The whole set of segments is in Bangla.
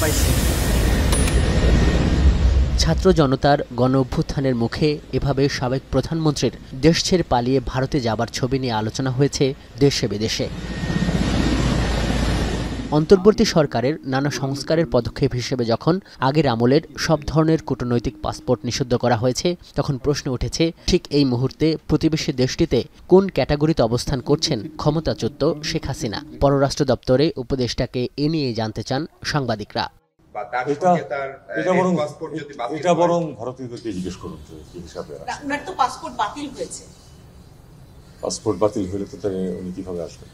পাইছি। ছাত্র জনতার গণ অভ্যুত্থানের মুখে এভাবে সাবেক প্রধানমন্ত্রীর দেশ ছেড়ে পালিয়ে ভারতে যাবার ছবি নিয়ে আলোচনা হয়েছে দেশে বিদেশে। অন্তর্বর্তী সরকারের নানা সংস্কারের পদক্ষেপ হিসেবে যখন আগের আমলের সব ধরনের কূটনৈতিক পাসপোর্ট নিষিদ্ধ করা হয়েছে, তখন প্রশ্ন উঠেছে ঠিক এই মুহূর্তে প্রতিবেশী দেশটিতে কোন ক্যাটাগরিতে অবস্থান করছেন ক্ষমতাচ্যুত শেখ হাসিনা। পররাষ্ট্র দপ্তরে উপদেষ্টাকে এ নিয়ে জানতে চান সাংবাদিকরা। এটা বরং ভারতীয়দেরকে জিজ্ঞেস করুন কি হিসাবে ওনার তো পাসপোর্ট বাতিল হয়েছে। পাসপোর্ট বাতিল হলে তো উনি কিভাবে আসবেন?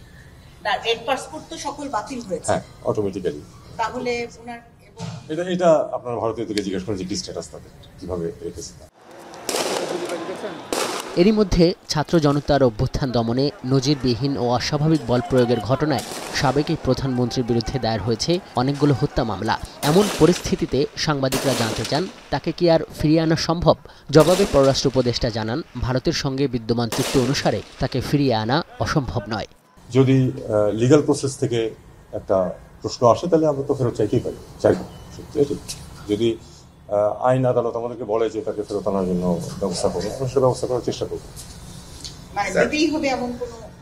রেড পাসপোর্ট তো সকল বাতিল হয়েছে। হ্যাঁ, অটোমেটিক্যালি। তাহলে ওনার এটা আপনারা ভারতীয়দেরকে জিজ্ঞেস করেন যে কি স্ট্যাটাস তাদের, কিভাবে রেখেছে। এরই মধ্যে ছাত্র জনতার অভ্যুত্থান দমনে নজিরবিহীন ও অস্বাভাবিক বল প্রয়োগের ঘটনায় সাবেক এই প্রধানমন্ত্রীর বিরুদ্ধে দায়ের হয়েছে অনেকগুলো হত্যা মামলা। এমন পরিস্থিতিতে সাংবাদিকরা জানতে চান তাকে কি আর ফিরিয়ে আনা সম্ভব? জবাবে পররাষ্ট্র উপদেষ্টা জানান, ভারতের সঙ্গে বিদ্যমান চুক্তি অনুসারে তাকে ফিরিয়ে আনা অসম্ভব নয়। যদি লিগ্যাল প্রসেস থেকে একটা প্রশ্ন আসে তাহলে আমরা তো ফেরত চাইতেই পারি, চাইব। যদি আইন আদালত আমাদেরকে বলে যে তাকে ফেরত আনার জন্য ব্যবস্থা করবো, আমরা সেটা ব্যবস্থা করার চেষ্টা করবো।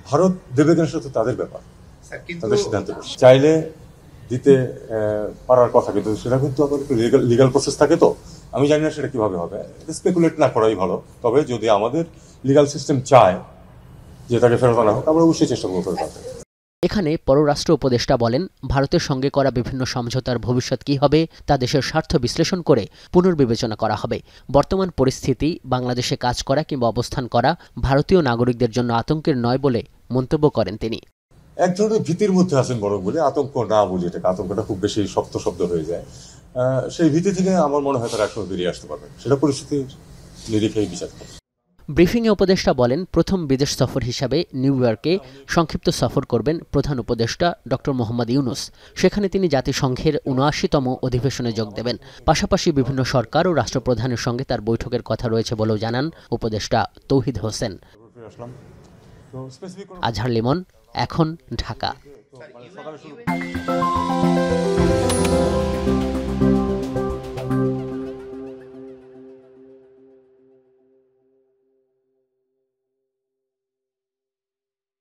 ভারত দেবে কিনা সেটা তাদের ব্যাপার, তাদের সিদ্ধান্ত। চাইলে দিতে পারার কথা, কিন্তু সেটা কিন্তু লিগ্যাল প্রসেস থাকে। তো আমি জানি না সেটা কিভাবে হবে, স্পেকুলেট না করাই ভালো। তবে যদি আমাদের লিগ্যাল সিস্টেম চায় যে তাকে ফেরত আনা হোক, আমরা অবশ্যই চেষ্টা করবো ফেরত আনতে। এখানে পররাষ্ট্র উপদেষ্টা বলেন, ভারতের সঙ্গে করা বিভিন্ন সমঝোতার ভবিষ্যৎ কি হবে তা দেশের স্বার্থ বিশ্লেষণ করে পুনর্বিবেচনা করা হবে। বর্তমান পরিস্থিতি বাংলাদেশে কাজ করা কিংবা অবস্থান করা ভারতীয় নাগরিকদের জন্য আতঙ্কের নয় বলে মন্তব্য করেন তিনি। এক ধরনের ভীতির মধ্যে আছেন বরং বলে, আতঙ্ক না বলি, এটাকে আতঙ্কটা খুব বেশি শক্ত শব্দ হয়ে যায়। সেই ভীতি থেকে আমার মনে হয় তারা একসময় বেরিয়ে আসতে পারবে, সেটা পরিস্থিতির নিরিখেই বিচার করে। ব্রিফিংয়ে উপদেষ্টা বলেন, প্রথম বিদেশ সফর হিসাবে নিউ ইয়র্কে সংক্ষিপ্ত সফর করবেন প্রধান উপদেষ্টা ডক্টর মোহাম্মদ ইউনুস। সেখানে তিনি জাতিসংঘের ৭৯তম অধিবেশনে যোগ দেবেন। পাশাপাশি বিভিন্ন সরকার ও রাষ্ট্রপ্রধানের সঙ্গে তার বৈঠকের কথা রয়েছে বলেও জানান উপদেষ্টা তৌহিদ হোসেন। আজহার লিমন, এখন, ঢাকা।